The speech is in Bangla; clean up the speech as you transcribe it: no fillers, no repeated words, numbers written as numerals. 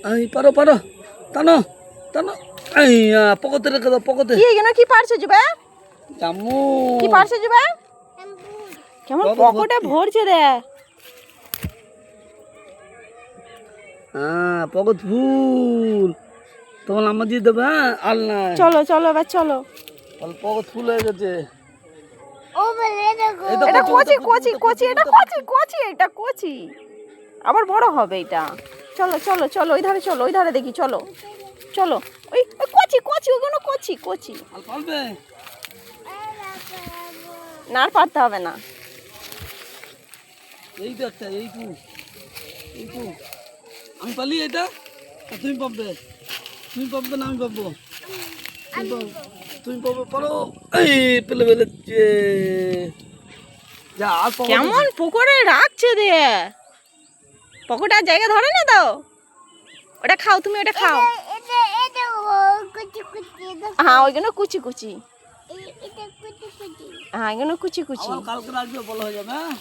এই পারো পারো, টানো টানো। এই পকেটে রেখে দাও, পকেটে। কি এগুলো কি পারছো জুবে? জামু কি পারছো জুবে? কেমন পকেটে ভরছে রে। হ্যাঁ পকেট ফুল, তোমার নাম্বার দিয়ে দেবে। হ্যাঁ আর না, চলো চলো এবার চলো। পকেট ফুল হয়ে গেছে। এটা কচি কচি কচি, এটা কচি কচি, এটা কচি আবার বড় হবে এটা। চলো চলো চলো ওই ধারে চলো, ওই ধারে দেখি চলো চলো। ওই ওই কচি কচি, ওগুলো কচি কচি। আর পারবে না আর পারতে হবে না। এই তো একটা, এই তো এই তো। আমি পালি এটা, আর তুমি পাববে। তুমি পাববে না আমি পাবো। তুমি পাবো, পারো। এই পেলে পেলেছে। যা আর পাবো। কেমন পুকুরে রাখছে দে, পকেটে আর জায়গা ধরে না তো। ওটা খাও তুমি, ওটা খাও। হ্যাঁ ওইগুলো কুচি কুচি, হ্যাঁ এগুলো কুচি কুচি। কালকে রাখবে, বলা হয়ে যাবে। হ্যাঁ